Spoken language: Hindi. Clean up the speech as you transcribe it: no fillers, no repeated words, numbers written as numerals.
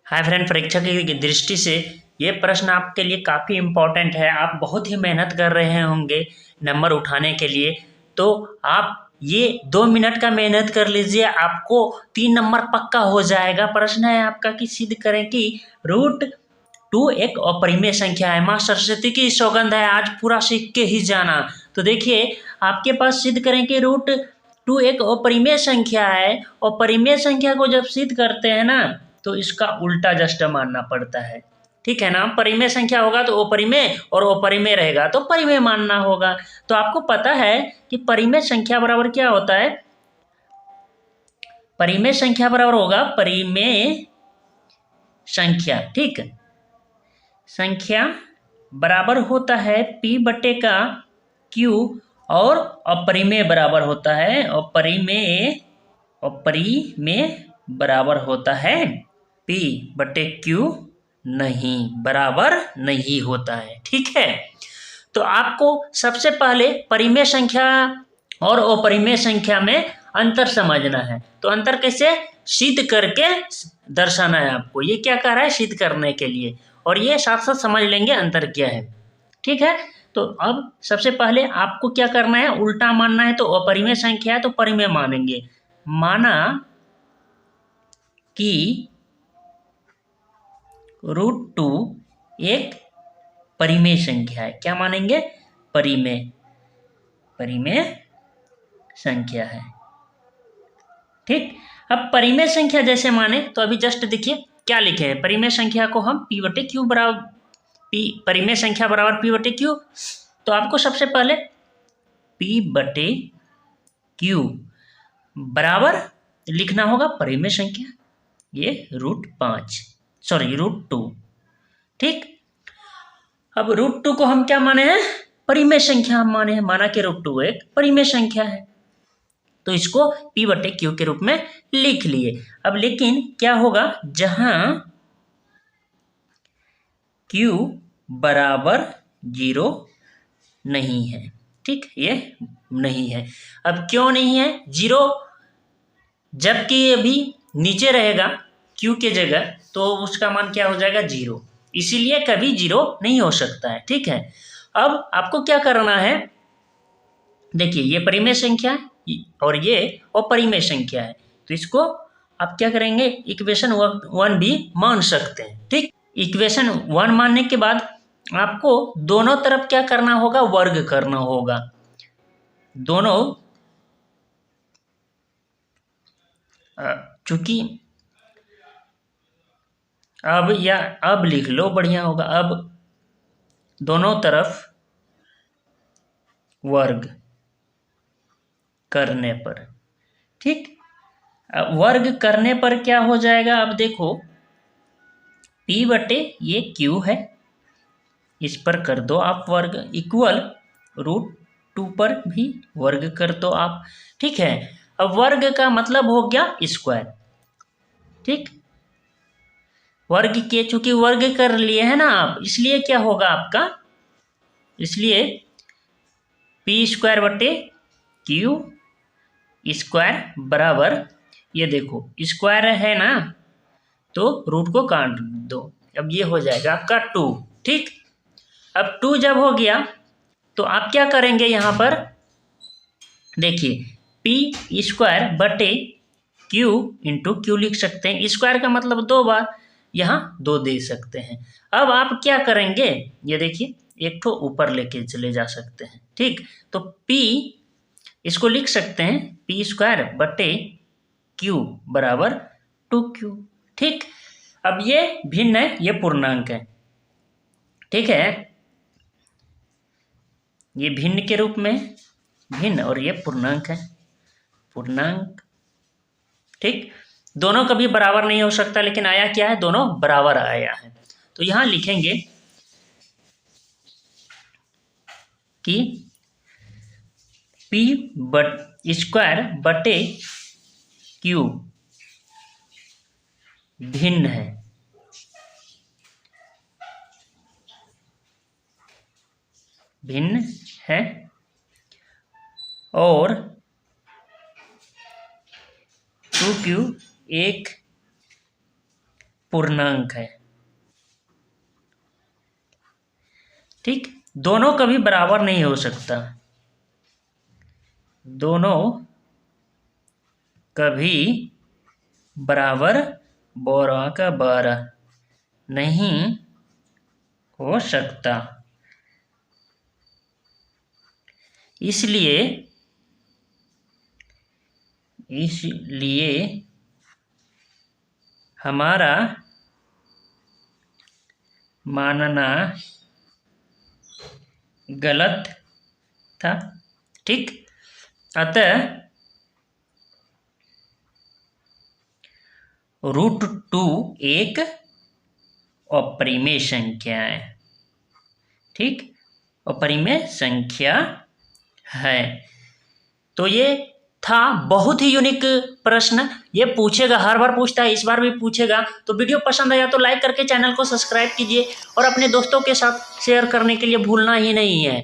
हाय फ्रेंड, परीक्षा की दृष्टि से ये प्रश्न आपके लिए काफ़ी इम्पोर्टेंट है। आप बहुत ही मेहनत कर रहे होंगे नंबर उठाने के लिए, तो आप ये 2 मिनट का मेहनत कर लीजिए, आपको 3 नंबर पक्का हो जाएगा। प्रश्न है आपका कि सिद्ध करें कि √2 एक अपरिमेय संख्या है। माँ सरस्वती की सौगंध है, आज पूरा सीख के ही जाना। तो देखिए, आपके पास सिद्ध करें कि √2 एक अपरिमेय संख्या है। और परिमेय संख्या को जब सिद्ध करते हैं ना, तो इसका उल्टा जस्ट मानना पड़ता है। ठीक है ना, परिमेय संख्या होगा तो अपरिमेय, और अपरिमेय रहेगा तो परिमेय मानना होगा। तो आपको पता है कि परिमेय संख्या बराबर क्या होता है? परिमेय संख्या बराबर होगा परिमेय संख्या। ठीक, संख्या बराबर होता है P/Q, और अपरिमेय बराबर होता है अपरिमेय बराबर होता है P/Q नहीं, बराबर नहीं होता है। ठीक है, तो आपको सबसे पहले परिमेय संख्या और अपरिमेय संख्या में अंतर समझना है। तो अंतर कैसे सिद्ध करके दर्शाना है आपको। ये क्या कह रहा है? सिद्ध करने के लिए, और ये साथ साथ समझ लेंगे अंतर क्या है। ठीक है, तो अब सबसे पहले आपको क्या करना है? उल्टा मानना है। तो अपरिमेय संख्या है तो परिमेय मानेंगे। माना कि √2 एक परिमेय संख्या है। क्या मानेंगे? परिमेय संख्या है। ठीक, अब परिमेय संख्या जैसे माने तो अभी जस्ट देखिए क्या लिखे हैं। परिमेय संख्या को हम P/Q बराबर परिमेय संख्या बराबर P/Q। तो आपको सबसे पहले P/Q बराबर लिखना होगा परिमेय संख्या, ये √2। ठीक, अब √2 को हम क्या माने हैं? परिमेय संख्या हम माने हैं। माना कि √2 एक परिमेय संख्या है, तो इसको P/Q के रूप में लिख लिए। अब लेकिन क्या होगा, जहां Q बराबर 0 नहीं है। ठीक, ये नहीं है। अब क्यों नहीं है 0? जबकि अभी नीचे रहेगा Q के जगह, तो उसका मान क्या हो जाएगा? 0। इसीलिए कभी 0 नहीं हो सकता है। ठीक है, अब आपको क्या करना है? देखिए, ये परिमेय संख्या है और ये अपरिमेय संख्या है, तो इसको आप क्या करेंगे? इक्वेशन 1 भी मान सकते हैं। ठीक, इक्वेशन 1 मानने के बाद आपको दोनों तरफ क्या करना होगा? वर्ग करना होगा। दोनों चूंकि अब लिख लो, बढ़िया होगा। अब दोनों तरफ वर्ग करने पर, ठीक, वर्ग करने पर क्या हो जाएगा? अब देखो, P/ये Q है, इस पर कर दो आप वर्ग, इक्वल √2 पर भी वर्ग कर दो आप। ठीक है, अब वर्ग का मतलब हो गया स्क्वायर। ठीक, वर्ग के चूंकि वर्ग कर लिए है ना आप, इसलिए क्या होगा आपका? इसलिए P²/Q स्क्वायर बराबर, ये देखो स्क्वायर है ना, तो रूट को काट दो। अब ये हो जाएगा आपका 2। ठीक, अब 2 जब हो गया तो आप क्या करेंगे? यहाँ पर देखिए, P²/Q इंटू Q लिख सकते हैं। स्क्वायर का मतलब 2 बार, यहाँ 2 दे सकते हैं। अब आप क्या करेंगे? ये देखिए, एक ठो ऊपर लेके चले जा सकते हैं। ठीक, तो P इसको लिख सकते हैं P²/Q बराबर 2Q। ठीक, अब ये भिन्न है, ये पूर्णांक है। ठीक है, ये भिन्न के रूप में भिन्न, और ये पूर्णांक है, पूर्णांक। ठीक, दोनों कभी बराबर नहीं हो सकता, लेकिन आया क्या है? दोनों बराबर आया है। तो यहां लिखेंगे कि P²/Q भिन्न है, भिन्न है, और 2Q एक पूर्णांक है। ठीक, दोनों कभी बराबर नहीं हो सकता, दोनों कभी बराबर 12 का 12 नहीं हो सकता। इसलिए हमारा मानना गलत था। ठीक, अतः √2 एक अपरिमेय संख्या है। ठीक, अपरिमेय संख्या है। तो ये था बहुत ही यूनिक प्रश्न, ये पूछेगा, हर बार पूछता है, इस बार भी पूछेगा। तो वीडियो पसंद आया तो लाइक करके चैनल को सब्सक्राइब कीजिए और अपने दोस्तों के साथ शेयर करने के लिए भूलना ही नहीं है।